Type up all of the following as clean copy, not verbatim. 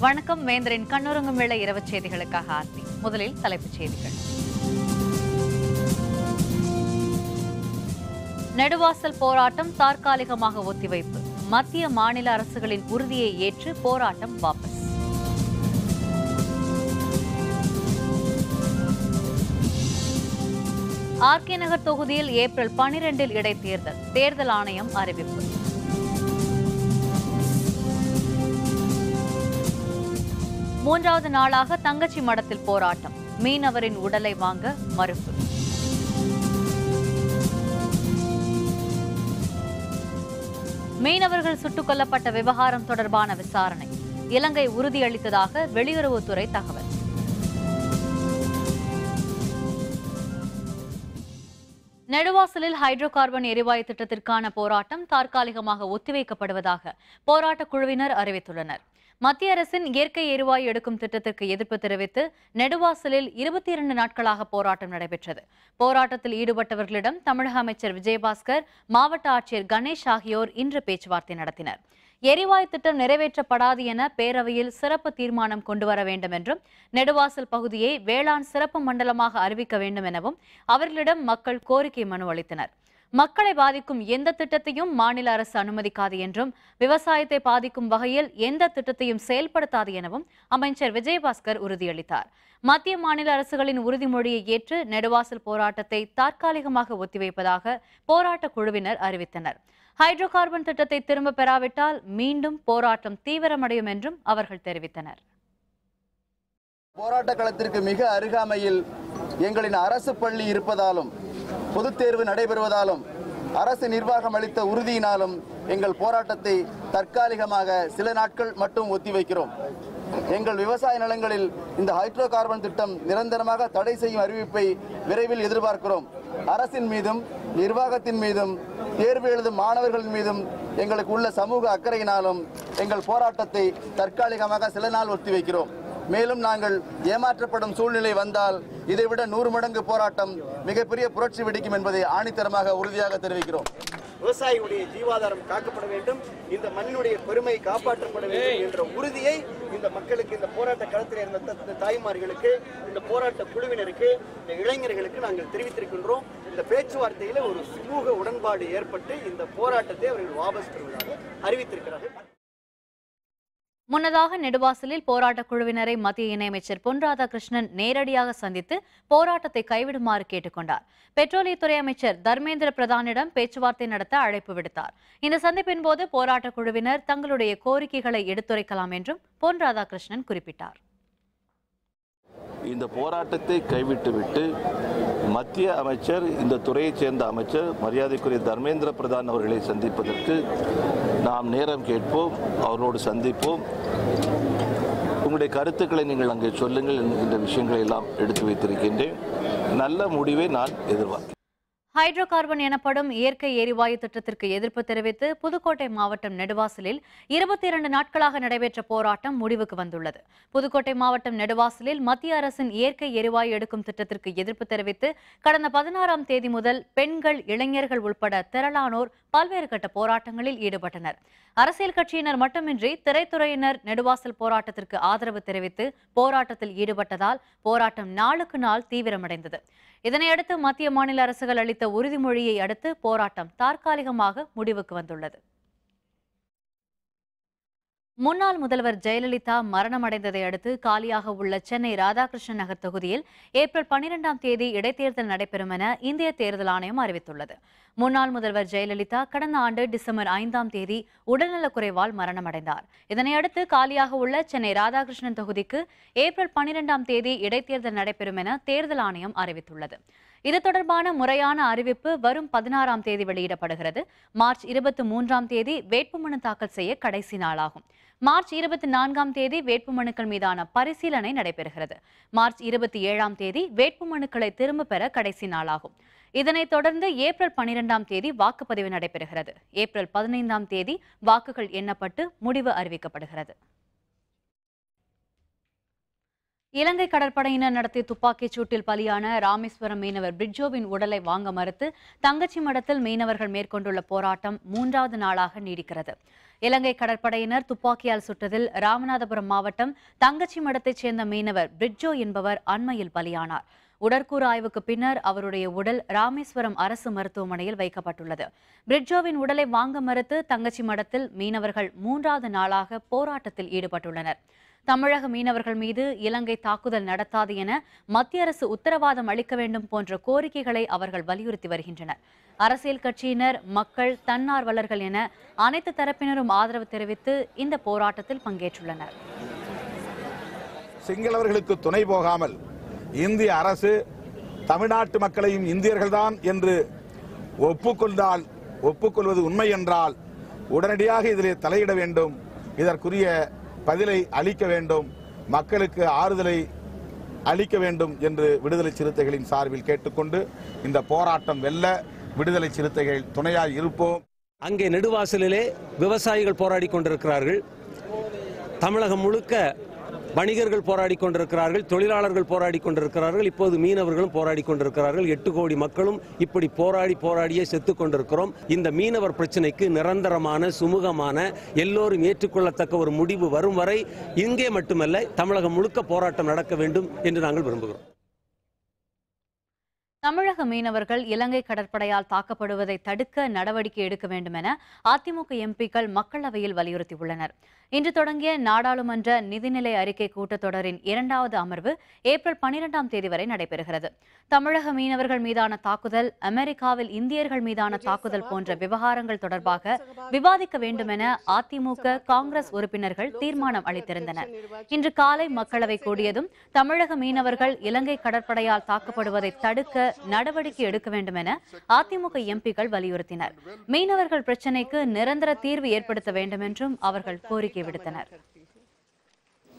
வணக்கம். வேந்தரின் கண்ணுறங்கும் வேளை இரவு செய்திகளுக்காக ஆர்த்தி. முதலில் தலைப்புச் செய்திகள். நெடுவாசல் போராட்டம் தற்காலிகமாக ஒத்திவைப்பு. மத்திய மாநில அரசுகளின் உறுதியை ஏற்று போராட்டம் வாபஸ். ஆர்கே நகர் தொகுதியில் ஏப்ரல் 12 இடைத்தேர்தல். தேர்தல் ஆணையம் அறிவிப்பு. மூன்றாவது நாளாக தங்கச்சி மடத்தில் போராட்டம். மீனவரின் உடலை வாங்க மறுப்பு. மீனவர்கள் சுட்டுக் கொல்லப்பட்ட விவகாரம் தொடர்பான விசாரணை. இலங்கை உறுதியளித்ததாக வெளியுறவுத்துறை தகவல். நெடுவாசலில் ஹைட்ரோ கார்பன் எரிவாயு திட்டத்திற்கான போராட்டம் தற்காலிகமாக ஒத்திவைக்கப்படுவதாக போராட்டக் குழுவினர் அறிவித்துள்ளனர். மத்திய அரசின் இயற்கை எரிவாயு எடுக்கும் திட்டத்திற்கு எதிர்ப்பு தெரிவித்து நெடுவாசலில் 22 நாட்களாக போராட்டம் நடைபெற்றது. போராட்டத்தில் ஈடுபட்டவர்களிடம் தமிழக அமைச்சர் விஜயபாஸ்கர், மாவட்ட ஆட்சியர் கணேஷ் ஆகியோர் இன்று பேச்சுவார்த்தை நடத்தினர். எரிவாயு திட்டம் நிறைவேற்றப்படாது என பேரவையில் சிறப்பு தீர்மானம் கொண்டுவர வேண்டும் என்றும், நெடுவாசல் பகுதியை வேளாண் சிறப்பு மண்டலமாக அறிவிக்க வேண்டும் எனவும் அவர்களிடம் மக்கள் கோரிக்கை மனு அளித்தனர். மக்களை பாதிக்கும் எந்த திட்டத்தையும் மாநில அரசு அனுமதிக்காது என்றும், விவசாயத்தை பாதிக்கும் வகையில் எந்த திட்டத்தையும் செயல்படுத்தாது எனவும் அமைச்சர் விஜயபாஸ்கர் உறுதியளித்தார். மத்திய மாநில அரசுகளின் உறுதிமொழியை ஏற்று நெடுவாசல் போராட்டத்தை தற்காலிகமாக ஒத்திவைப்பதாக போராட்ட குழுவினர் அறிவித்தனர். ஹைட்ரோ கார்பன் திட்டத்தை திரும்ப பெறாவிட்டால் மீண்டும் போராட்டம் தீவிரமடையும் என்றும் அவர்கள் தெரிவித்தனர். போராட்ட களத்திற்கு மிக அருகாமையில் எங்களின் அரசு பள்ளி இருப்பதாலும், பொதுத் தேர்வு நடைபெறுவதாலும், அரசு நிர்வாகம் அளித்த உறுதியினாலும் எங்கள் போராட்டத்தை தற்காலிகமாக சில நாட்கள் மட்டும் ஒத்திவைக்கிறோம். எங்கள் விவசாய நிலங்களில் இந்த ஹைட்ரோ கார்பன் திட்டம் நிரந்தரமாக தடை செய்யும் அறிவிப்பை விரைவில் எதிர்பார்க்கிறோம். அரசின் மீதும் நிர்வாகத்தின் மீதும் தேர்வு எழுதும் மாணவர்களின் மீதும் எங்களுக்கு உள்ள சமூக அக்கறையினாலும் எங்கள் போராட்டத்தை தற்காலிகமாக சில நாள் ஒத்திவைக்கிறோம். மேலும் நாங்கள் ஏமாற்றப்படும் சூழ்நிலை வந்தால் இதைவிட 100 மடங்கு போராட்டம் மிகப்பெரிய புரட்சி வெடிக்கும் என்பதை ஆணித்தரமாக உறுதியாக தெரிவிக்கிறோம். விவசாயிகளுடைய ஜீவாதாரம் காக்கப்பட வேண்டும், இந்த மண்ணினுடைய பெருமை காப்பாற்றப்பட வேண்டும் என்ற உறுதியை இந்த மக்களுக்கு, இந்த போராட்ட களத்தில் இருந்த தாய்மார்களுக்கு, இந்த போராட்ட குழுவினருக்கு, இந்த இளைஞர்களுக்கு நாங்கள் தெரிவித்திருக்கின்றோம். இந்த பேச்சுவார்த்தையில் ஒரு சுமூக உடன்பாடு ஏற்பட்டு இந்த போராட்டத்தை அவர்கள் வாபஸ் பெறுவதாக அறிவித்திருக்கிறார்கள். முன்னதாக நெடுவாசலில் போராட்டக் குழுவினரை மத்திய இணையமைச்சர் பொன் ராதாகிருஷ்ணன் நேரடியாக சந்தித்து போராட்டத்தை கைவிடுமாறு கேட்டுக்கொண்டார். பெட்ரோலியத்துறை அமைச்சர் தர்மேந்திர பிரதானிடம் பேச்சுவார்த்தை நடத்த அழைப்பு விடுத்தார். இந்த சந்திப்பின் போது போராட்டக் குழுவினர் தங்களுடைய கோரிக்கைகளை எடுத்துரைக்கலாம் என்றும் பொன் ராதாகிருஷ்ணன் குறிப்பிட்டார். இந்த போராட்டத்தை கைவிட்டுவிட்டு மத்திய அமைச்சர், இந்த துறையைச் சேர்ந்த அமைச்சர் மரியாதைக்குரிய தர்மேந்திர பிரதான் அவர்களை சந்திப்பதற்கு நாம் நேரம் கேட்போம், அவரோடு சந்திப்போம். உங்களுடைய கருத்துக்களை நீங்கள் அங்கே சொல்லுங்கள் என்கின்ற விஷயங்களை எல்லாம் எடுத்து வைத்திருக்கின்றேன். நல்ல முடிவை நான் எதிர்பார்க்கிறேன். ஹைட்ரோ கார்பன் எனப்படும் இயற்கை எரிவாயு திட்டத்திற்கு எதிர்ப்பு தெரிவித்து புதுக்கோட்டை மாவட்டம் நெடுவாசலில் 22 நாட்களாக நடைபெற்ற போராட்டம் முடிவுக்கு வந்துள்ளது. புதுக்கோட்டை மாவட்டம் நெடுவாசலில் மத்திய அரசின் இயற்கை எரிவாயு எடுக்கும் திட்டத்திற்கு எதிர்ப்பு தெரிவித்து கடந்த 16ஆம் தேதி முதல் பெண்கள், இளைஞர்கள் உட்பட திரளானோர் பல்வேறு கட்ட போராட்டங்களில் ஈடுபட்டனர். அரசியல் கட்சியினர் மட்டுமின்றி திரைத்துறையினர் நெடுவாசல் போராட்டத்திற்கு ஆதரவு தெரிவித்து போராட்டத்தில் ஈடுபட்டதால் போராட்டம் நாளுக்கு நாள் தீவிரமடைந்தது. இதனையடுத்து மத்திய மாநில அரசுகள் அளித்த உறுதிமொழியை அடுத்து போராட்டம் தற்காலிகமாக முடிவுக்கு வந்துள்ளது. முன்னாள் முதல்வர் ஜெயலலிதா மரணமடைந்ததை அடுத்து காலியாக உள்ள சென்னை ராதாகிருஷ்ணன் நகர் தொகுதியில் ஏப்ரல் 12ஆம் தேதி இடைத்தேர்தல் நடைபெறும் என இந்திய தேர்தல் ஆணையம் அறிவித்துள்ளது. முன்னாள் முதல்வர் ஜெயலலிதா கடந்த ஆண்டு டிசம்பர் 5ஆம் தேதி உடல்நலக்குறைவால் மரணமடைந்தார். இதனையடுத்து காலியாக உள்ள சென்னை ராதாகிருஷ்ணன் தொகுதிக்கு ஏப்ரல் 12ஆம் தேதி இடைத்தேர்தல் நடைபெறும் என தேர்தல் ஆணையம் அறிவித்துள்ளது. இது தொடர்பான முறையான அறிவிப்பு வரும் 16ஆம் தேதி வெளியிடப்படுகிறது. மார்ச் 23ஆம் தேதி வேட்புமனு தாக்கல் செய்ய கடைசி நாளாகும். மார்ச் 24ஆம் தேதி வேட்புமனுக்கள் மீதான பரிசீலனை நடைபெறுகிறது. மார்ச் 27ஆம் தேதி வேட்புமனுக்களை திரும்ப பெற கடைசி நாளாகும். இதனைத் தொடர்ந்து ஏப்ரல் 12ஆம் தேதி வாக்குப்பதிவு நடைபெறுகிறது. ஏப்ரல் 15ஆம் தேதி வாக்குகள் எண்ணப்பட்டு முடிவு அறிவிக்கப்படுகிறது. இலங்கை கடற்படையினர் நடத்திய துப்பாக்கிச் சூட்டில் பலியான ராமேஸ்வரம் மீனவர் பிரிட்ஜோவின் உடலை வாங்க மறுத்து தங்கச்சி மடத்தில் மீனவர்கள் மேற்கொண்டுள்ள போராட்டம் 3வது நாளாக நீடிக்கிறது. இலங்கை கடற்படையினர் துப்பாக்கியால் சுட்டதில் ராமநாதபுரம் மாவட்டம் தங்கச்சி மடத்தைச் சேர்ந்த மீனவர் பிரிட்ஜோ என்பவர் அண்மையில் பலியானார். உடற்கூறு ஆய்வுக்கு பின்னர் அவருடைய உடல் ராமேஸ்வரம் அரசு மருத்துவமனையில் வைக்கப்பட்டுள்ளது. பிரிட்ஜோவின் உடலை வாங்க மறுத்து தங்கச்சி மடத்தில் மீனவர்கள் 3வது நாளாக போராட்டத்தில் ஈடுபட்டுள்ளனர். தமிழக மீனவர்கள் மீது இலங்கை தாக்குதல் நடத்தாது என மத்திய அரசு உத்தரவாதம் அளிக்க வேண்டும் போன்ற கோரிக்கைகளை அவர்கள் வலியுறுத்தி வருகின்றனர். அரசியல் கட்சியினர், மக்கள், தன்னார்வலர்கள் என அனைத்து தரப்பினரும் ஆதரவு தெரிவித்து இந்த போராட்டத்தில் பங்கேற்றுள்ளனர். சிங்களவர்களுக்கு துணை போகாமல் இந்திய அரசு தமிழ்நாட்டு மக்களையும் இந்தியர்கள்தான் என்று ஒப்புக்கொள்வது உண்மை என்றால் உடனடியாக இதில் தலையிட வேண்டும். இதற்குரிய பதிலை அளிக்க வேண்டும், மக்களுக்கு ஆறுதலை அளிக்க வேண்டும் என்று விடுதலை சிறுத்தைகளின் சார்பில் கேட்டுக்கொண்டு இந்த போராட்டம் வெல்ல விடுதலை சிறுத்தைகள் துணையாய் இருப்போம். அங்கே நெடுவாசலிலே விவசாயிகள் போராடி கொண்டிருக்கிறார்கள். தமிழகம் முழுக்க வணிகர்கள் போராடி கொண்டிருக்கிறார்கள், தொழிலாளர்கள் போராடி கொண்டிருக்கிறார்கள், இப்போது மீனவர்களும் போராடி கொண்டிருக்கிறார்கள். 8 கோடி மக்களும் இப்படி போராடியே செத்து கொண்டிருக்கிறோம். இந்த மீனவர் பிரச்சனைக்கு நிரந்தரமான, சுமூகமான, எல்லோரும் ஏற்றுக்கொள்ளத்தக்க ஒரு முடிவு வரும் வரை இங்கே மட்டுமல்ல தமிழகம் முழுக்க போராட்டம் நடக்க வேண்டும் என்று நாங்கள் விரும்புகிறோம். தமிழக மீனவர்கள் இலங்கை கடற்படையால் தாக்கப்படுவதை தடுக்க நடவடிக்கை எடுக்க வேண்டும் என அதிமுக எம்பிக்கள் மக்களவையில் வலியுறுத்தியுள்ளனர். இன்று தொடங்கிய நாடாளுமன்ற நிதிநிலை அறிக்கை கூட்டத்தொடரின் 2வது அமர்வு ஏப்ரல் 12ஆம் தேதி வரை நடைபெறுகிறது. தமிழக மீனவர்கள் மீதான தாக்குதல், அமெரிக்காவில் இந்தியர்கள் மீதான தாக்குதல் போன்ற விவகாரங்கள் தொடர்பாக விவாதிக்க வேண்டும் என அதிமுக, காங்கிரஸ் உறுப்பினர்கள் தீர்மானம் அளித்திருந்தனர். இன்று காலை மக்களவை கூடியதும் தமிழக மீனவர்கள் இலங்கை கடற்படையால் தாக்கப்படுவதை தடுக்க நடவடிக்கை எடுக்க வேண்டும் என அதிமுக எம்பிக்கள் வலியுறுத்தினர். மீனவர்கள் பிரச்சினைக்கு நிரந்தர தீர்வு ஏற்படுத்த வேண்டும் என்றும் அவர்கள் கோரிக்கை விடுத்தனர்.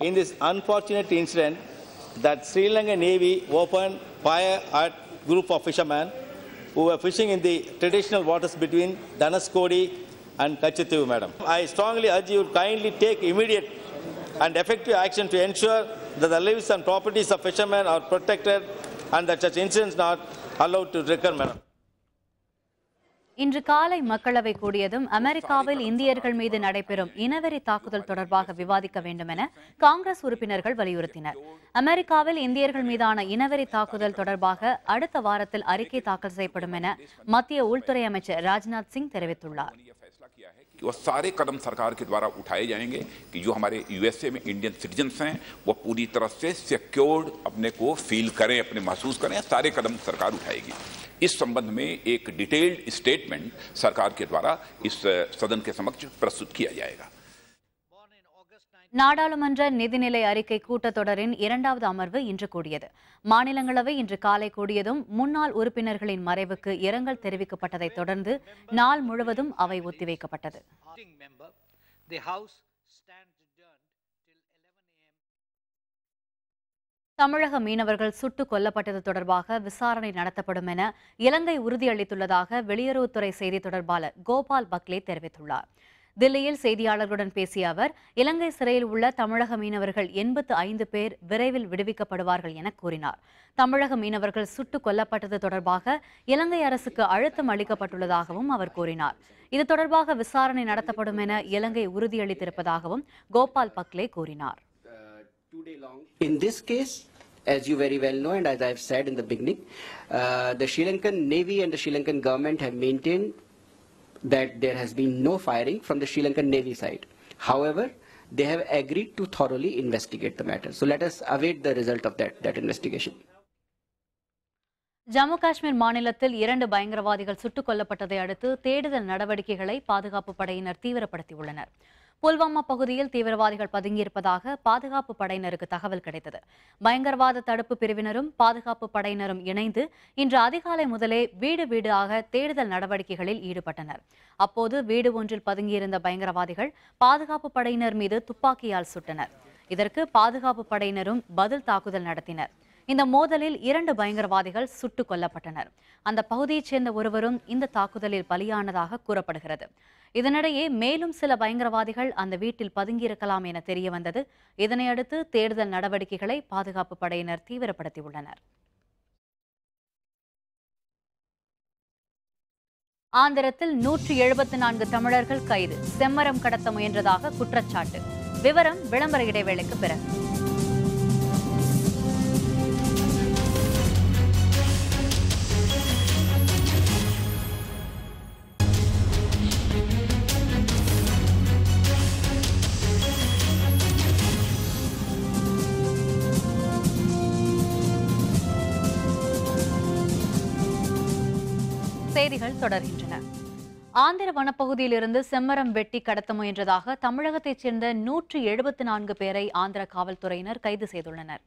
In this unfortunate incident that Sri Lankan Navy opened fire at group of fishermen who were fishing in the traditional waters between Danaskodi and Kachithivu, madam. I strongly urge you to kindly take immediate and effective action to ensure that the lives and properties of fishermen are protected and that such incidents not allowed to recur, madam. இன்று காலை மக்களவை கூடியதும் அமெரிக்காவில் இந்தியர்கள் மீது நடைபெறும் இனவெறி தாக்குதல் தொடர்பாக விவாதிக்க வேண்டும் என காங்கிரஸ் உறுப்பினர்கள் வலியுறுத்தினர். அமெரிக்காவில் இந்தியர்கள் மீதான இனவெறி தாக்குதல் தொடர்பாக அடுத்த வாரத்தில் அறிக்கை தாக்கல் செய்யப்படும் என மத்திய உள்துறை அமைச்சர் ராஜ்நாத் சிங் தெரிவித்துள்ளார். वो सारे कदम सरकार के द्वारा उठाए जाएंगे कि जो हमारे यूएसए में इंडियन सिटीजन्स हैं वो पूरी तरह से सिक्योर्ड अपने को फील करें, अपने महसूस करें. सारे कदम सरकार उठाएगी. इस संबंध में एक डिटेल्ड स्टेटमेंट सरकार के द्वारा इस सदन के समक्ष प्रस्तुत किया जाएगा. நாடாளுமன்ற நிதிநிலை அறிக்கை கூட்டத்தொடரின் 2வது அமர்வு இன்று கூடியது. மாநிலங்களவை இன்று காலை கூடியதும் முன்னாள் உறுப்பினர்களின் மறைவுக்கு இரங்கல் தெரிவிக்கப்பட்டதைத் தொடர்ந்து நாள் முழுவதும் அவை ஒத்திவைக்கப்பட்டது. தமிழக மீனவர்கள் சுட்டுக் கொல்லப்பட்டது தொடர்பாக விசாரணை நடத்தப்படும் என இலங்கை உறுதியளித்துள்ளதாக வெளியுறவுத்துறை செய்தி தொடர்பாளர் கோபால் பக்லே தெரிவித்துள்ளார். தில்லியில் செய்தியாளர்களுடன் பேசிய அவர், இலங்கை சிறையில் உள்ள தமிழக மீனவர்கள் 85 பேர் விரைவில் விடுவிக்கப்படுவார்கள் என கூறினார். தமிழக மீனவர்கள் சுட்டுக் கொல்லப்பட்டது தொடர்பாக இலங்கை அரசுக்கு அழுத்தம் அளிக்கப்பட்டுள்ளதாகவும் அவர் கூறினார். இது தொடர்பாக விசாரணை நடத்தப்படும் என இலங்கை உறுதியளித்திருப்பதாகவும் கோபால் பக்லே கூறினார். In this case, as you very well know and as I have said in the beginning, the Sri Lankan Navy and the Sri Lankan government have maintained that there has been no firing from the Sri Lankan Navy side. However, they have agreed to thoroughly investigate the matter. So let us await the result of that investigation. Jammu Kashmir மாநிலத்தில் 2 பயங்கரவாதிகள் சுட்டுக் கொல்லப்பட்டதை அடுத்து தேடுதல் நடவடிக்கைகளை பாதுகாப்பு படையினர் தீவிரப்படுத்தியுள்ளனர். புல்வாமா பகுதியில் தீவிரவாதிகள் பதுங்கியிருப்பதாக பாதுகாப்பு படையினருக்கு தகவல் கிடைத்தது. பயங்கரவாத தடுப்பு பிரிவினரும் பாதுகாப்பு படையினரும் இணைந்து இன்று அதிகாலை முதலே வீடு வீடாக தேடுதல் நடவடிக்கைகளில் ஈடுபட்டனர். அப்போது வீடு ஒன்றில் பதுங்கியிருந்த பயங்கரவாதிகள் பாதுகாப்பு படையினர் மீது துப்பாக்கியால் சுட்டனர். இதற்கு பாதுகாப்பு படையினரும் பதில் தாக்குதல் நடத்தினர். இந்த மோதலில் 2 பயங்கரவாதிகள் சுட்டுக் கொல்லப்பட்டனர். அந்த பகுதியைச் சேர்ந்த ஒருவரும் இந்த தாக்குதலில் பலியானதாக கூறப்படுகிறது. இதனிடையே மேலும் சில பயங்கரவாதிகள் அந்த வீட்டில் பதுங்கியிருக்கலாம் என தெரிய வந்தது. இதனையடுத்து தேடுதல் நடவடிக்கைகளை பாதுகாப்பு படையினர் தீவிரப்படுத்தியுள்ளனர். ஆந்திரத்தில் 174 தமிழர்கள் கைது, செம்மரம் கடத்த முயன்றதாக குற்றச்சாட்டு. விவரம் விளம்பர இடைவேளைக்கு பிறகு. செய்திகள் தொடர்கின்றன. ஆந்திர வனப்பகுதியிலிருந்து செம்மரம் வெட்டி கடத்த முயன்றதாக தமிழகத்தைச் சேர்ந்த 174 பேரை ஆந்திர காவல்துறையினர் கைது செய்துள்ளனர்.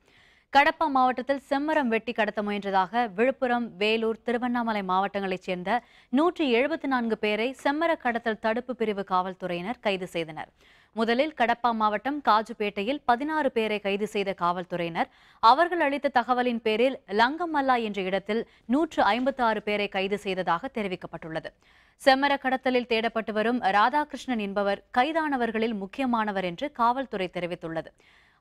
கடப்பா மாவட்டத்தில் செம்மரம் வெட்டி கடத்த முயன்றதாக விழுப்புரம், வேலூர், திருவண்ணாமலை மாவட்டங்களைச் சேர்ந்த 174 பேரை செம்மர கடத்தல் தடுப்பு பிரிவு காவல்துறையினர் கைது செய்தனர். முதலில் கடப்பா மாவட்டம் காஜுபேட்டையில் 16 பேரை கைது செய்த காவல்துறையினர் அவர்கள் அளித்த தகவலின் பேரில் லங்கமல்லா என்ற இடத்தில் 156 பேரை கைது செய்ததாக தெரிவிக்கப்பட்டுள்ளது. செம்மர கடத்தலில் தேடப்பட்டு வரும் ராதாகிருஷ்ணன் என்பவர் கைதானவர்களில் முக்கியமானவர் என்று காவல்துறை தெரிவித்துள்ளது.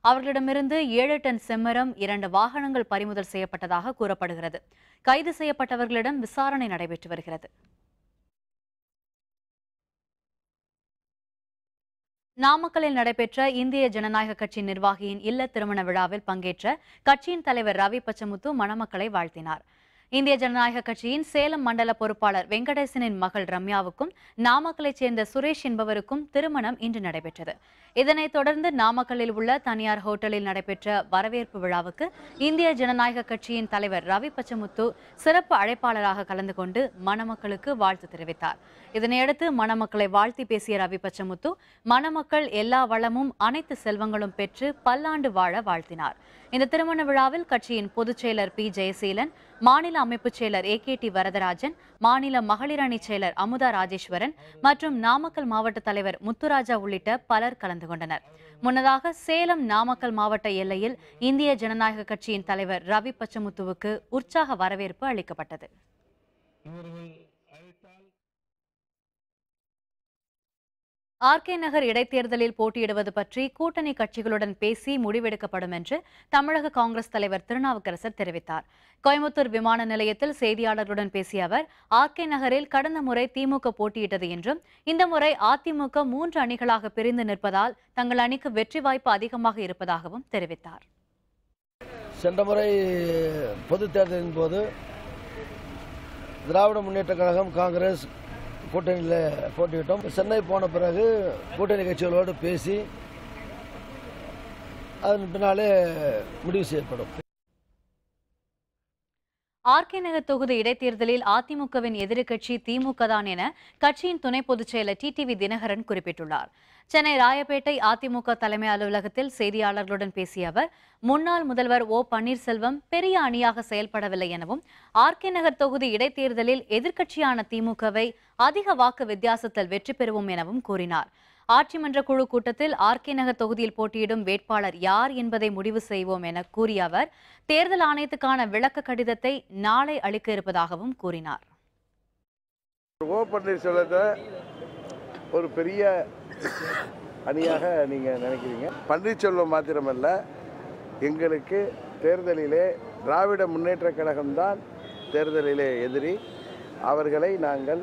அவர்களிடமிருந்து 7 டன் செம்மரம், 2 வாகனங்கள் பறிமுதல் செய்யப்பட்டதாக கூறப்படுகிறது. கைது செய்யப்பட்டவர்களிடம் விசாரணை நடைபெற்று வருகிறது. நாமக்கல்லில் நடைபெற்ற இந்திய ஜனநாயக கட்சி நிர்வாகியின் இல்ல திருமண விழாவில் பங்கேற்ற கட்சியின் தலைவர் ரவி பச்சமுத்து மணமக்களை வாழ்த்தினார். இந்திய ஜனநாயக கட்சியின் சேலம் மண்டல பொறுப்பாளர் வெங்கடேசனின் மகள் ரம்யாவுக்கும் நாமக்கலைச் சேர்ந்த சுரேஷ் என்பவருக்கும் திருமணம் இன்று நடைபெற்றது. இதனைத் தொடர்ந்து நாமக்கல்லில் உள்ள தனியார் ஹோட்டலில் நடைபெற்ற வரவேற்பு விழாவுக்கு இந்திய ஜனநாயக கட்சியின் தலைவர் ரவி பச்சமுத்து சிறப்பு அழைப்பாளராக கலந்து கொண்டு மணமக்களுக்கு வாழ்த்து தெரிவித்தார். இதனையடுத்து மணமக்களை வாழ்த்தி பேசிய ரவி பச்சமுத்து மணமக்கள் எல்லா வளமும் அனைத்து செல்வங்களும் பெற்று பல்லாண்டு வாழ வாழ்த்தினார். இந்த திருமண விழாவில் கட்சியின் பொதுச் செயலர் பி ஜெயசீலன், மாநில அமைப்புச் செயலர் AKT வரதராஜன், மாநில மகளிர் அணி செயலர் அமுதா ராஜேஸ்வரன் மற்றும் நாமக்கல் மாவட்ட தலைவர் முத்துராஜா உள்ளிட்ட பலர் கலந்து கொண்டனர். முன்னதாக சேலம் நாமக்கல் மாவட்ட எல்லையில் இந்திய ஜனநாயக கட்சியின் தலைவர் ரவி பச்சமுத்துவுக்கு உற்சாக வரவேற்பு அளிக்கப்பட்டது. RK நகர் இடைத்தேர்தலில் போட்டியிடுவது பற்றி கூட்டணி கட்சிகளுடன் பேசி முடிவெடுக்கப்படும் என்று தமிழக காங்கிரஸ் தலைவர் திருநாவுக்கரசர் தெரிவித்தார். கோயம்புத்தூர் விமான நிலையத்தில் செய்தியாளர்களுடன் பேசிய அவர் RK நகரில் கடந்த முறை திமுக போட்டியிட்டது என்றும் இந்த முறை அதிமுக 3 அணிகளாக பிரிந்து நிற்பதால் தங்கள் அணிக்கு வெற்றி வாய்ப்பு அதிகமாக இருப்பதாகவும் தெரிவித்தார். சென்ற முறை பொதுத் தேர்தலின் போது திராவிட முன்னேற்ற கழகம், காங்கிரஸ் கூட்டணியில் போட்டியிட்டோம். சென்னை போன பிறகு கூட்டணி கட்சிகளோடு பேசி அதன் பின்னாலே முடிவு செய்யப்படும். RK நகர் தொகுதி இடைத்தேர்தலில் அதிமுகவின் எதிர்க்கட்சி திமுக தான் என கட்சியின் துணை பொதுச் செயலர் TTV தினகரன் குறிப்பிட்டுள்ளார். சென்னை ராயப்பேட்டை அதிமுக தலைமை அலுவலகத்தில் செய்தியாளர்களுடன் பேசிய அவர் முன்னாள் முதல்வர் O பன்னீர்செல்வம் பெரிய அணியாக செயல்படவில்லை எனவும் RK நகர் தொகுதி இடைத்தேர்தலில் எதிர்க்கட்சியான திமுகவை அதிக வாக்கு வித்தியாசத்தில் வெற்றி பெறுவோம் எனவும் கூறினார். ஆட்சி மன்ற குழு கூட்டத்தில் RK நகர் தொகுதியில் போட்டியிடும் வேட்பாளர் யார் என்பதை முடிவு செய்வோம் என கூறிய அவர் தேர்தல் ஆணையத்துக்கான விளக்க கடிதத்தை நாளை அளிக்க இருப்பதாகவும் கூறினார். O பன்னீர்செல்வத்தை ஒரு பெரிய அணியாக நீங்க நினைக்கிறீங்க. பன்னீர்செல்வம் மாத்திரமல்ல, எங்களுக்கு தேர்தலிலே திராவிட முன்னேற்ற கழகம்தான் தேர்தலிலே எதிரி. அவர்களை நாங்கள்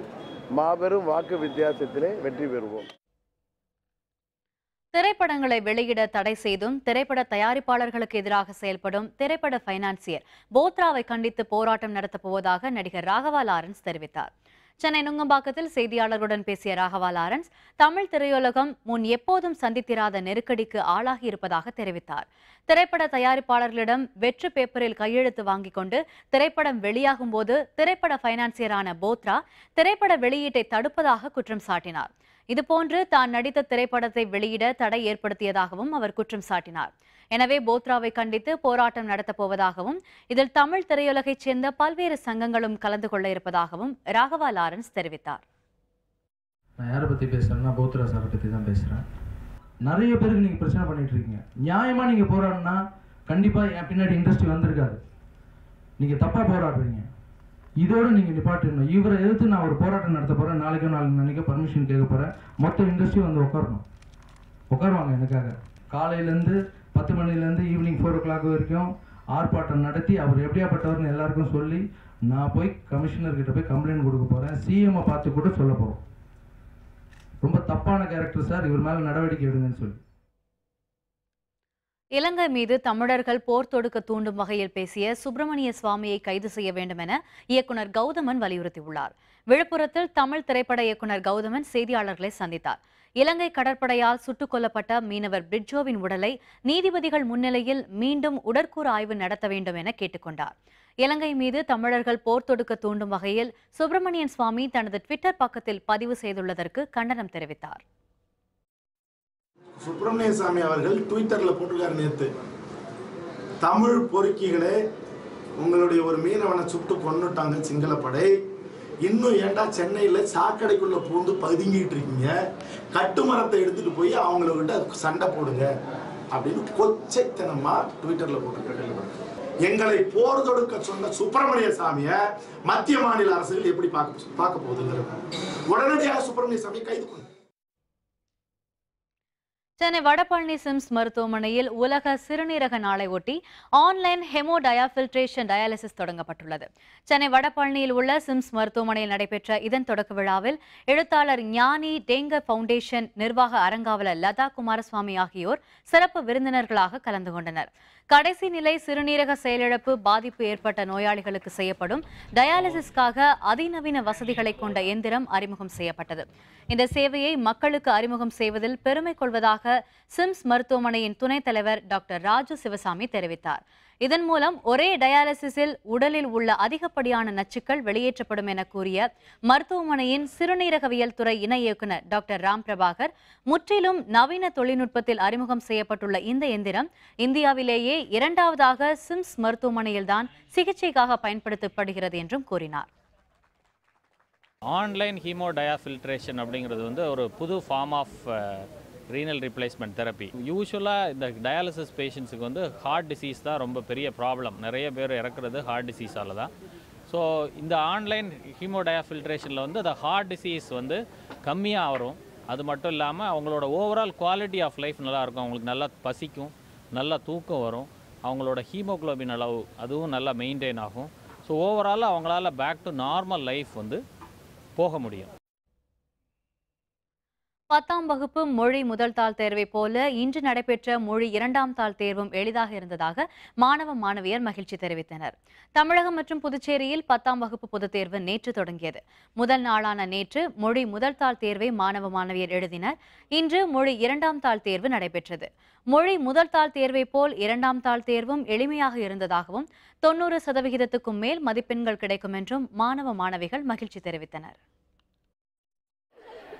மாபெரும் வாக்கு வித்தியாசத்திலே வெற்றி பெறுவோம். திரைப்படங்களை வெளியிட தடை செய்தும் திரைப்பட தயாரிப்பாளர்களுக்கு எதிராக செயல்படும் திரைப்பட பைனான்சியர் போத்ராவை கண்டித்து போராட்டம் நடத்தப் போவதாக நடிகர் ராகவா லாரன்ஸ் தெரிவித்தார். சென்னை நுங்கம்பாக்கத்தில் செய்தியாளர்களுடன் பேசிய ராகவா லாரன்ஸ் தமிழ் திரையுலகம் முன் எப்போதும் சந்தித்திராத நெருக்கடிக்கு ஆளாகி இருப்பதாக தெரிவித்தார். திரைப்பட தயாரிப்பாளர்களிடம் வெற்று பேப்பரில் கையெழுத்து வாங்கிக் கொண்டு திரைப்படம் வெளியாகும் போது திரைப்பட பைனான்சியரான போத்ரா திரைப்பட வெளியீட்டை தடுப்பதாக குற்றம் சாட்டினார். இதுபோன்று தான் நடித்த திரைப்படத்தை வெளியிட தடை ஏற்படுத்தியதாகவும் அவர் குற்றம் சாட்டினார். எனவே போத்ராவை கண்டித்து போராட்டம் நடத்தப் போவதாகவும் இதில் தமிழ் திரையுலகைச் சேர்ந்த பல்வேறு சங்கங்களும் கலந்து கொள்ள இருப்பதாகவும் ராகவா லாரன்ஸ் தெரிவித்தார். நான் யாரை பற்றி பேசுகிறேன்னா போத்ரா சாரை பற்றி தான் பேசுகிறேன். நிறைய பேருக்கு நீங்கள் பிரச்சனை பண்ணிட்டு இருக்கீங்க. நியாயமாக நீங்கள் போராடினா கண்டிப்பாக என் பின்னாடி இண்டஸ்ட்ரி வந்திருக்காது. நீங்கள் தப்பாக போராடுறீங்க. இதோடு நீங்கள் நிப்பாட்டணும். இவரை எதிர்த்து நான் ஒரு போராட்டம் நடத்த போகிறேன். நாளைக்கு பர்மிஷன் கேட்க போகிறேன். மொத்த இண்டஸ்ட்ரி வந்து உட்காருவாங்க எனக்காக. காலையிலேருந்து 10 மணிலேருந்து ஈவினிங் 4 o'clock வரைக்கும் ஆர்ப்பாட்டம் நடத்தி அவர் எப்படியாப்பட்டவர்னு எல்லாருக்கும் சொல்லி நான் போய் கமிஷனர்கிட்ட போய் கம்ப்ளைண்ட் கொடுக்க போகிறேன். சிஎம்ஐ பார்த்து கூட சொல்ல போகிறோம். ரொம்ப தப்பான கேரக்டர் சார், இவர் மேலே நடவடிக்கை எடுங்கன்னு சொல்லி. இலங்கை மீது தமிழர்கள் போர் தொடுக்க தூண்டும் வகையில் பேசிய சுப்பிரமணிய சுவாமியை கைது செய்ய வேண்டும் என இயக்குனர் கௌதமன் வலியுறுத்தியுள்ளார். விழுப்புரத்தில் தமிழ் திரைப்பட இயக்குனர் கௌதமன் செய்தியாளர்களை சந்தித்தார். இலங்கை கடற்படையால் சுட்டுக் கொல்லப்பட்ட மீனவர் பிரிட்ஜோவின் உடலை நீதிபதிகள் முன்னிலையில் மீண்டும் உடற்கூறு ஆய்வு நடத்த வேண்டும் என கேட்டுக்கொண்டார். இலங்கை மீது தமிழர்கள் போர் தொடுக்க தூண்டும் வகையில் சுப்பிரமணியன் சுவாமி தனது ட்விட்டர் பக்கத்தில் பதிவு செய்துள்ளதற்கு கண்டனம் தெரிவித்தார். சுப்பிரமணிய சாமி அவர்கள் ட்விட்டரில் போட்டிருக்காரு நேற்று, தமிழ் பொறுக்கிகளே உங்களுடைய ஒரு மீனவனை சுட்டு கொன்னுட்டாங்க சிங்களப்படை, இன்னும் ஏண்டா சென்னையில் சாக்கடைக்குள்ள பூந்து பதுங்கிட்டு இருக்கீங்க, கட்டுமரத்தை எடுத்துட்டு போய் அவங்கக்கிட்ட சண்டை போடுங்க அப்படின்னு கொச்சைத்தனமா ட்விட்டர்ல போட்டிருக்காங்க. எங்களை போர் தொடுக்க சொன்ன சுப்பிரமணிய சாமியை மத்திய மாநில அரசுகள் எப்படி பார்க்க போகுதுங்கிறது உடனடியாக சுப்பிரமணிய சாமியை கைது பண்ணு. சென்னை வடபழனி சிம்ஸ் மருத்துவமனையில் உலக சிறுநீரக நாளை ஒட்டி ஆன்லைன் ஹெமோடயாஃபில்ட்ரேஷன் டயாலிசிஸ் தொடங்கப்பட்டுள்ளது. சென்னை வடபழனியில் உள்ள சிம்ஸ் மருத்துவமனையில் நடைபெற்ற இதன் தொடக்க விழாவில் எழுத்தாளர் ஞானி டேங்கர் ஃபவுண்டேஷன் நிர்வாக அறங்காவலர் லதா குமாரசுவாமி ஆகியோர் சிறப்பு விருந்தினர்களாக கலந்து கொண்டனர். கடைசி நிலை சிறுநீரக செயலிழப்பு பாதிப்பு ஏற்பட்ட நோயாளிகளுக்கு செய்யப்படும் டயாலிசிஸ்க்காக அதிநவீன வசதிகளை கொண்ட எந்திரம் அறிமுகம் செய்யப்பட்டது. இந்த சேவையை மக்களுக்கு அறிமுகம் செய்வதில் பெருமை கொள்வதாக சிம்ஸ் மருத்துவமனையின் துணைத் தலைவர் டாக்டர் ராஜு சிவசாமி தெரிவித்தார். இதன் மூலம் ஒரே டயாலிசிஸில் உடலில் உள்ள அதிகப்படியான நச்சுக்கள் வெளியேற்றப்படும் என கூறிய மருத்துவமனையின் சிறுநீரகவியல் துறை இணை இயக்குநர் டாக்டர் ராம் பிரபாகர், முற்றிலும் நவீன தொழில்நுட்பத்தில் அறிமுகம் செய்யப்பட்டுள்ள இந்த எந்திரம் இந்தியாவிலேயே இரண்டாவதாக சிம்ஸ் மருத்துவமனையில்தான் சிகிச்சைக்காக பயன்படுத்தப்படுகிறது என்றும் கூறினார். ஆன்லைன் ஹீமோடயாஃபில்ட்ரேஷன் அப்படிங்கிறது ஒரு புது form of renal replacement therapy. யூஸ்வலாக இந்த டயாலிசிஸ் பேஷண்ட்ஸுக்கு ஹார்ட் டிசீஸ் தான் ரொம்ப பெரிய ப்ராப்ளம். நிறைய பேர் இறக்குறது ஹார்ட் டிசீஸால் தான். ஸோ இந்த ஆன்லைன் ஹீமோடயாஃபில்ட்ரேஷனில் அந்த ஹார்ட் டிசீஸ் கம்மியாக வரும். அது மட்டும் இல்லாமல் அவங்களோட ஓவரால் குவாலிட்டி ஆஃப் லைஃப் நல்லாயிருக்கும். அவங்களுக்கு நல்லா பசிக்கும், நல்லா தூக்கம் வரும், அவங்களோட ஹீமோக்ளோபின் அளவு அதுவும் நல்லா மெயின்டைன் ஆகும். ஸோ ஓவரால் அவங்களால பேக் டு நார்மல் லைஃப் போக முடியும். 10ஆம் வகுப்பு மொழி முதல் தாள் தேர்வை போல இன்று நடைபெற்ற மொழி 2ஆம் தாள் தேர்வும் எளிதாக இருந்ததாக மாணவ மாணவியர் மகிழ்ச்சி தெரிவித்தனர். தமிழகம் மற்றும் புதுச்சேரியில் 10ஆம் வகுப்பு பொதுத் தேர்வு நேற்று தொடங்கியது. முதல் நாளான நேற்று மொழி முதல் தாள் தேர்வை மாணவ மாணவியர் எழுதினர். இன்று மொழி 2ஆம் தாள் தேர்வு நடைபெற்றது. மொழி முதல் தாள் தேர்வை போல் 2ஆம் தாள் தேர்வும் எளிமையாக இருந்ததாகவும் 90% மேல் மதிப்பெண்கள் கிடைக்கும் என்றும் மாணவ மாணவிகள் மகிழ்ச்சி தெரிவித்தனர்.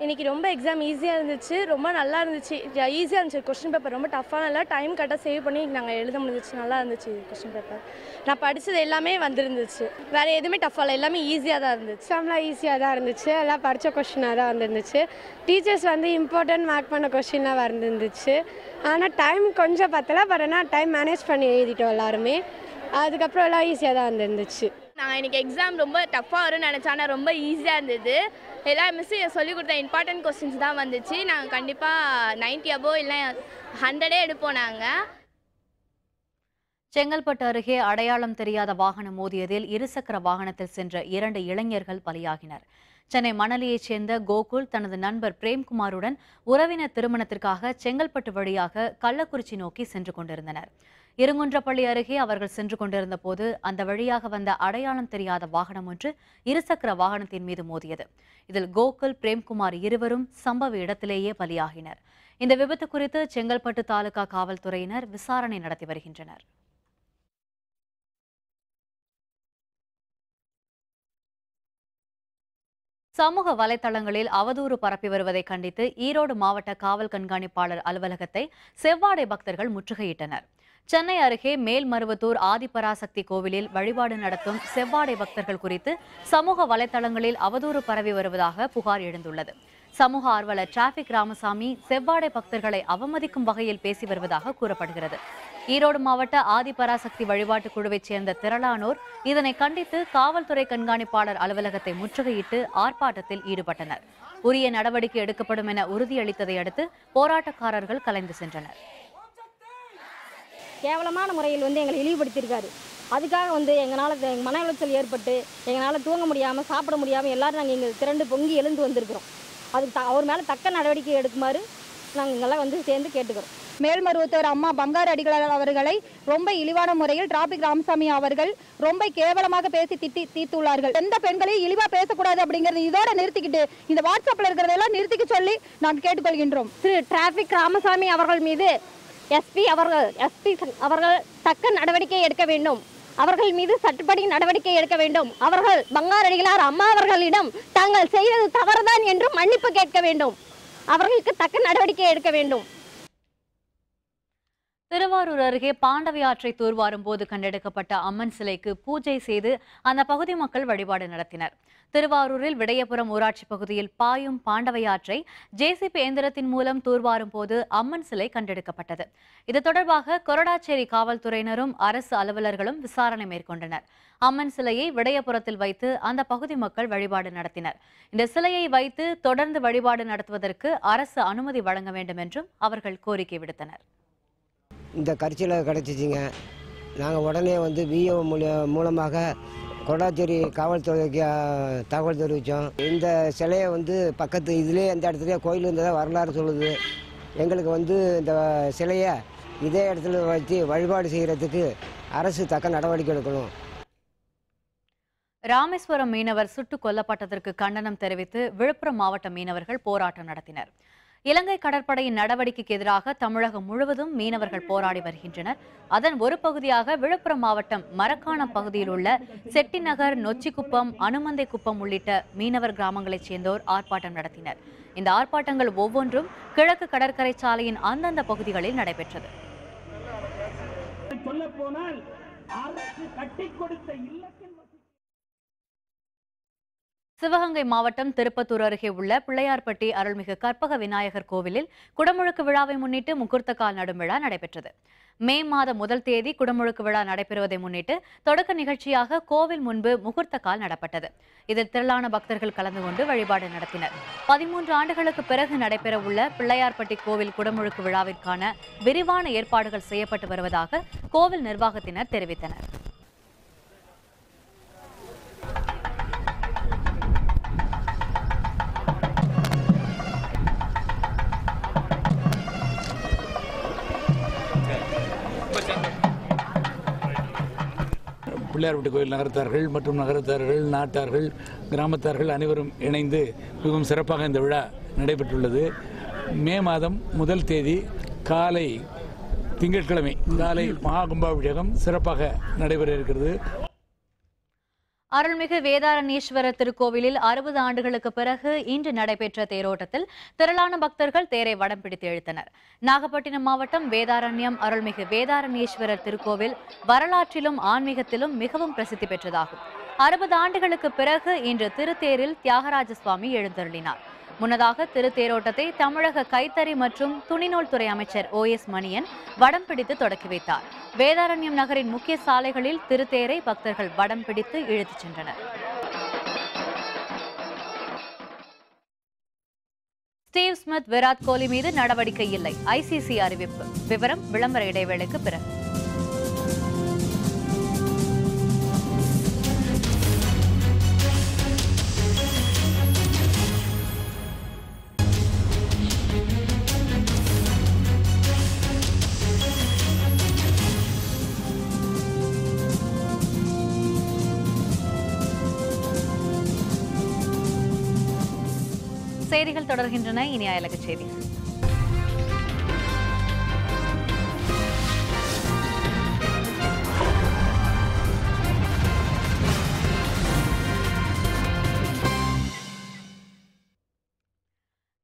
இன்றைக்கி ரொம்ப எக்ஸாம் ஈஸியாக இருந்துச்சு, ரொம்ப நல்லா இருந்துச்சு, ஈஸியாக இருந்துச்சு. கொஸ்டின் பேப்பர் ரொம்ப டஃப்பாக இல்லை, டைம் கரெக்டாக சேவ் பண்ணி நாங்கள் எழுத முடிஞ்சிச்சு. நல்லா இருந்துச்சு கொஸ்டின் பேப்பர். நான் படித்தது எல்லாமே வந்துருந்துச்சு, வேறு எதுவுமே டஃப்பாக இல்லை, எல்லாமே ஈஸியாக தான் இருந்துச்சு. எக்ஸாம்லாம் ஈஸியாக தான் இருந்துச்சு, எல்லாம் படித்த கொஸ்டினாக தான் வந்துருந்துச்சு. டீச்சர்ஸ் இம்பார்ட்டன்ட் மார்க் பண்ண கொஸ்டின்லாம் வந்துருந்துச்சு. ஆனால் டைம் கொஞ்சம் பத்தலை, பட் ஆனால் டைம் மேனேஜ் பண்ணி எழுதிட்டோம் எல்லாருமே. அதுக்கப்புறம் எல்லாம் ஈஸியாக தான் வந்துருந்துச்சு. நான் இன்றைக்கி எக்ஸாம் ரொம்ப டஃப்பாக வரும்னு நினச்சேன், ஆனால் ரொம்ப ஈஸியாக இருந்தது. எல்லா மிஸ்ஸும் சொல்லிக் கொடுத்த இம்பார்ட்டன்ட் கொஸ்டின்ஸ் தான் வந்துச்சு. நாங்கள் கண்டிப்பாக 90 above இல்லை 100 எடுப்போம். நாங்கள் செங்கல்பட்டு அருகே அடையாளம் தெரியாத வாகனம் மோதியதில் இருசக்கர வாகனத்தில் சென்ற 2 இளைஞர்கள் பலியாகினர். சென்னை மணலியைச் சேர்ந்த கோகுல் தனது நண்பர் பிரேம்குமாருடன் உறவினர் திருமணத்திற்காக செங்கல்பட்டு வழியாக கள்ளக்குறிச்சி நோக்கி சென்று கொண்டிருந்தனர். இருங்குன்றப்பள்ளி அருகே அவர்கள் சென்று கொண்டிருந்த போது அந்த வழியாக வந்த அடையாளம் தெரியாத வாகனம் ஒன்று இருசக்கர வாகனத்தின் மீது மோதியது. இதில் கோகுல், பிரேம்குமார் இருவரும் சம்பவ இடத்திலேயே பலியாகினர். இந்த விபத்து குறித்து செங்கல்பட்டு தாலுகா காவல்துறையினர் விசாரணை நடத்தி வருகின்றனர். சமூக வலைதளங்களில் அவதூறு பரப்பி வருவதை கண்டித்து ஈரோடு மாவட்ட காவல் கண்காணிப்பாளர் அலுவலகத்தை செவ்வாடை பக்தர்கள் முற்றுகையிட்டனர். சென்னை அருகே மேல்மருவத்தூர் ஆதிபராசக்தி கோவிலில் வழிபாடு நடத்தும் செவ்வாடை பக்தர்கள் குறித்து சமூக வலைதளங்களில் அவதூறு பரவி வருவதாக புகார் எழுந்துள்ளது. சமூக ஆர்வலர் டிராபிக் ராமசாமி செவ்வாடை பக்தர்களை அவமதிக்கும் வகையில் பேசி வருவதாக கூறப்படுகிறது. ஈரோடு மாவட்ட ஆதிபராசக்தி வழிபாட்டு குழுவைச் சேர்ந்த திரளானோர் இதனை கண்டித்து காவல்துறை கண்காணிப்பாளர் அலுவலகத்தை முற்றுகையிட்டு ஆர்ப்பாட்டத்தில் ஈடுபட்டனர். உரிய நடவடிக்கை எடுக்கப்படும் என உறுதியளித்ததை அடுத்து போராட்டக்காரர்கள் கலைந்து சென்றனர். கேவலமான முறையில் வந்து எங்களை இழிவுபடுத்தியிருக்காரு. அதுக்காக வந்து எங்களால் மன உளைச்சல் ஏற்பட்டு எங்களால் தூங்க முடியாமல் சாப்பிட முடியாமல் எல்லோரும் நாங்கள் இங்கே திரண்டு பொங்கி எழுந்து வந்திருக்கிறோம். அதுக்கு அவர் மேலே தக்க நடவடிக்கை எடுக்குமாறு நாங்கள் இங்கெல்லாம் வந்து சேர்ந்து கேட்டுக்கிறோம். மேல்மருவத்தூர் அம்மா பங்காரு அடிகளார் அவர்களை ரொம்ப இழிவான முறையில் டிராபிக் ராமசாமி அவர்கள் ரொம்ப கேவலமாக பேசி தீர்த்துள்ளார்கள். எந்த பெண்களையும் இழிவா பேசக்கூடாது அப்படிங்கறது இதோட நிறுத்திக்கிட்டு இந்த வாட்ஸ்அப்ல இருக்கிறதெல்லாம் நிறுத்திக்க சொல்லி நான் கேட்டுக்கொள்கின்றோம். திரு டிராபிக் ராமசாமி அவர்கள் மீது எஸ்பி அவர்கள் தக்க நடவடிக்கை எடுக்க வேண்டும். அவர்கள் மீது சட்டப்படி நடவடிக்கை எடுக்க வேண்டும். அவர்கள் பங்காரு அடிகளார் அம்மா அவர்களிடம் தாங்கள் செய்தது தவறுதான் என்று மன்னிப்பு கேட்க வேண்டும். அவர்களுக்கு தக்க நடவடிக்கை எடுக்க வேண்டும். திருவாரூர் அருகே பாண்டவை ஆற்றை தூர்வாரும் போது கண்டெடுக்கப்பட்ட அம்மன் சிலைக்கு பூஜை செய்து அந்த பகுதி மக்கள் வழிபாடு நடத்தினர். திருவாரூரில் விடையபுரம் ஊராட்சி பகுதியில் பாயும் பாண்டவை ஆற்றை ஜேசிபி எந்திரத்தின் மூலம் தூர்வாரும் போது அம்மன் சிலை கண்டெடுக்கப்பட்டது. இது தொடர்பாக கொரடாச்சேரி காவல்துறையினரும் அரசு அலுவலர்களும் விசாரணை மேற்கொண்டனர். அம்மன் சிலையை விடையபுரத்தில் வைத்து அந்த பகுதி மக்கள் வழிபாடு நடத்தினர். இந்த சிலையை வைத்து தொடர்ந்து வழிபாடு நடத்துவதற்கு அரசு அனுமதி வழங்க வேண்டும் என்றும் அவர்கள் கோரிக்கை விடுத்தனர். இந்த கரிச்சலை கிடச்சிச்சிங்க. நாங்கள் உடனே வந்து விஓ மூலமாக கொடாச்சேரி காவல்துறைக்கு தகவல் தெரிவித்தோம். இந்த சிலையை வந்து பக்கத்து இதிலே அந்த இடத்துல கோயில் இருந்ததாக வரலாறு சொல்லுது. எங்களுக்கு வந்து இந்த சிலையை இதே இடத்துல வச்சு வழிபாடு செய்கிறதுக்கு அரசு தக்க நடவடிக்கை எடுக்கணும். ராமேஸ்வரம் மீனவர் சுட்டுக் கொல்லப்பட்டதற்கு கண்டனம் தெரிவித்து விழுப்புரம் மாவட்ட மீனவர்கள் போராட்டம் நடத்தினர். இலங்கை கடற்படையின் நடவடிக்கைக்கு எதிராக தமிழகம் முழுவதும் மீனவர்கள் போராடி வருகின்றனர். அதன் ஒரு பகுதியாக விழுப்புரம் மாவட்டம் மரக்காணம் பகுதியில் உள்ள செட்டிநகர், நொச்சிக்குப்பம், அனுமந்தைக்குப்பம் உள்ளிட்ட மீனவர் கிராமங்களைச் சேர்ந்தோர் ஆர்ப்பாட்டம் நடத்தினர். இந்த ஆர்ப்பாட்டங்கள் ஒவ்வொன்றும் கிழக்கு கடற்கரை சாலையின் அந்தந்த பகுதிகளில் நடைபெற்றது. சிவகங்கை மாவட்டம் திருப்பத்தூர் அருகே உள்ள பிள்ளையார்பட்டி அருள்மிகு கற்பக விநாயகர் கோவிலில் குடமுழுக்கு விழாவை முன்னிட்டு முகூர்த்த கால் நடும் விழா நடைபெற்றது. மே மாதம் 1 தேதி குடமுழுக்கு விழா நடைபெறுவதை முன்னிட்டு தொடக்க நிகழ்ச்சியாக கோவில் முன்பு முகூர்த்த கால் நடப்பட்டது. இதில் திரளான பக்தர்கள் கலந்து கொண்டு வழிபாடு நடத்தினர். 13 ஆண்டுகளுக்கு பிறகு நடைபெற உள்ள பிள்ளையார்பட்டி கோவில் குடமுழுக்கு விழாவிற்கான விரிவான ஏற்பாடுகள் செய்யப்பட்டு வருவதாக கோவில் நிர்வாகத்தினர் தெரிவித்தனர். பிள்ளையார்பட்டி கோயில் நகரத்தார்கள் மற்றும் நகரத்தார்கள், நாட்டார்கள், கிராமத்தார்கள் அனைவரும் இணைந்து மிகவும் சிறப்பாக இந்த விழா நடைபெற்றுள்ளது. மே மாதம் 1 தேதி காலை திங்கட்கிழமை காலை மகா கும்பாபிஷேகம் சிறப்பாக நடைபெற இருக்கிறது. அருள்மிகு வேதாரண்யேஸ்வரர் திருக்கோவிலில் 60 ஆண்டுகளுக்கு பிறகு இன்று நடைபெற்ற தேரோட்டத்தில் திரளான பக்தர்கள் தேரை வடம் பிடித்து இழுத்தனர். நாகப்பட்டினம் மாவட்டம் வேதாரண்யம் அருள்மிகு வேதாரண்யேஸ்வரர் திருக்கோவில் வரலாற்றிலும் ஆன்மீகத்திலும் மிகவும் பிரசித்தி பெற்றதாகும். 60 ஆண்டுகளுக்கு பிறகு இன்று திருத்தேரில் தியாகராஜ சுவாமி எழுந்தருளினார். முன்னதாக திருத்தேரோட்டத்தை தமிழக கைத்தறி மற்றும் துணிநூல் துறை அமைச்சர் OS மணியன் வடம் பிடித்து தொடக்கி வைத்தார். வேதாரண்யம் நகரின் முக்கிய சாலைகளில் திருத்தேரை பக்தர்கள் வடம் பிடித்து இழுத்துச் சென்றனர். ஸ்டீவ் ஸ்மித், விராட் கோலி மீது நடவடிக்கை இல்லை, ICC அறிவிப்பு. விவரம் விளம்பர இடைவேளைக்கு பிறகு. செய்திகள் தொடர்கின்றன. இனி அயலக செய்திகள்.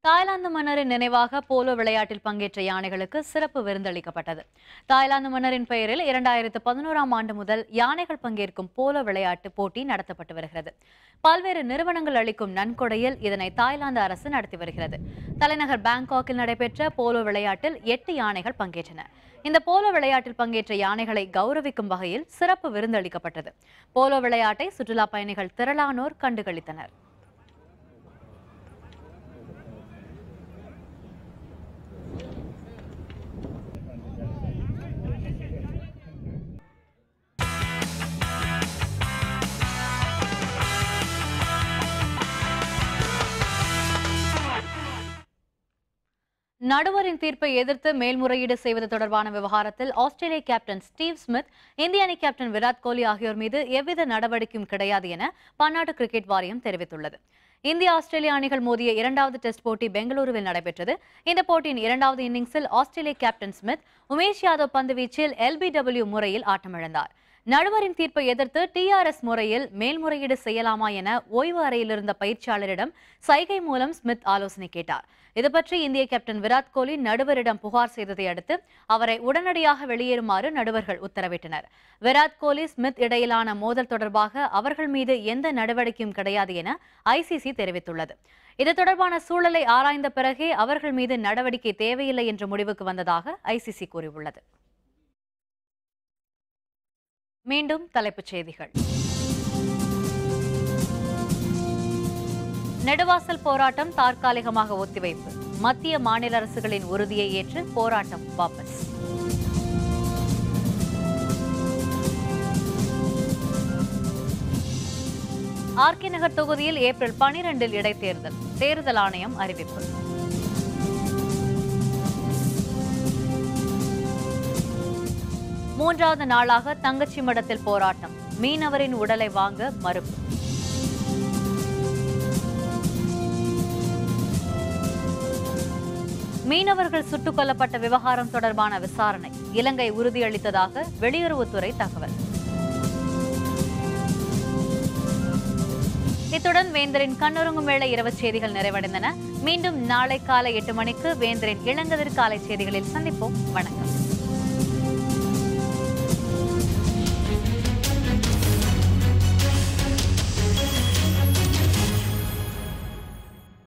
தாய்லாந்து மன்னரின் நினைவாக போலோ விளையாட்டில் பங்கேற்ற யானைகளுக்கு சிறப்பு விருந்தளிக்கப்பட்டது. தாய்லாந்து மன்னரின் பெயரில் 2011ஆம் ஆண்டு முதல் யானைகள் பங்கேற்கும் போலோ விளையாட்டு போட்டி நடத்தப்பட்டு வருகிறது. பல்வேறு நிறுவனங்கள் அளிக்கும் நன்கொடையில் இதனை தாய்லாந்து அரசு நடத்தி வருகிறது. தலைநகர் பாங்காக்கில் நடைபெற்ற போலோ விளையாட்டில் 8 யானைகள் பங்கேற்றன. இந்த போலோ விளையாட்டில் பங்கேற்ற யானைகளை கௌரவிக்கும் வகையில் சிறப்பு விருந்தளிக்கப்பட்டது. போலோ விளையாட்டை சுற்றுலா பயணிகள் திரளானோர் கண்டுகளித்தனர். நடுவரின் தீர்ப்பை எதிர்த்து மேல்முறையீடு செய்வது தொடர்பான விவகாரத்தில் ஆஸ்திரேலிய கேப்டன் ஸ்டீவ் ஸ்மித், இந்திய அணி கேப்டன் விராட் கோலி ஆகியோர் மீது எவ்வித நடவடிக்கையும் கிடையாது என பன்னாட்டு கிரிக்கெட் வாரியம் தெரிவித்துள்ளது. இந்திய ஆஸ்திரேலிய அணிகள் மோதிய இரண்டாவது டெஸ்ட் போட்டி பெங்களூருவில் நடைபெற்றது. இந்த போட்டியின் இரண்டாவது இன்னிங்ஸில் ஆஸ்திரேலிய கேப்டன் ஸ்மித் உமேஷ் யாதவ் பந்து வீச்சில் LBW முறையில் ஆட்டமிழந்தார். நடுவரின் தீர்ப்பை எதிர்த்து TRS முறையில் மேல்முறையீடு செய்யலாமா என ஓய்வு அறையில் இருந்த பயிற்சியாளரிடம் சைகை மூலம் ஸ்மித் ஆலோசனை கேட்டார். இதுபற்றி இந்திய கேப்டன் விராட் கோலி நடுவரிடம் புகார் செய்ததை அடுத்து அவரை உடனடியாக வெளியேறுமாறு நடுவர்கள் உத்தரவிட்டனர். விராட் கோலி ஸ்மித் இடையிலான மோதல் தொடர்பாக அவர்கள் மீது எந்த நடவடிக்கையும் கிடையாது என ICC தெரிவித்துள்ளது. இது தொடர்பான சூழலை ஆராய்ந்த பிறகே அவர்கள் மீது நடவடிக்கை தேவையில்லை என்ற முடிவுக்கு வந்ததாக ICC கூறியுள்ளது. மீண்டும் தலைப்புச் செய்திகள். நெடுவாசல் போராட்டம் தற்காலிகமாக ஒத்திவைப்பு. மத்திய மாநில அரசுகளின் உறுதியை ஏற்று போராட்டம் வாபஸ். RK நகர் தொகுதியில் ஏப்ரல் 12 இடைத்தேர்தல். தேர்தல் ஆணையம் அறிவிப்பு. மூன்றாவது நாளாக தங்கச்சி மடத்தில் போராட்டம். மீனவரின் உடலை வாங்க மறுப்பு. மீனவர்கள் சுட்டுக் கொல்லப்பட்ட விவகாரம் தொடர்பான விசாரணை. இலங்கை உறுதியளித்ததாக வெளியுறவுத்துறை தகவல். இத்துடன் வேந்தரின் கண்ணுறங்கும் வேளை இரவு செய்திகள் நிறைவடைந்தன. மீண்டும் நாளை காலை 8 மணிக்கு வேந்தரின் இளங்கதிர் காலை செய்திகளில் சந்திப்போம். வணக்கம்.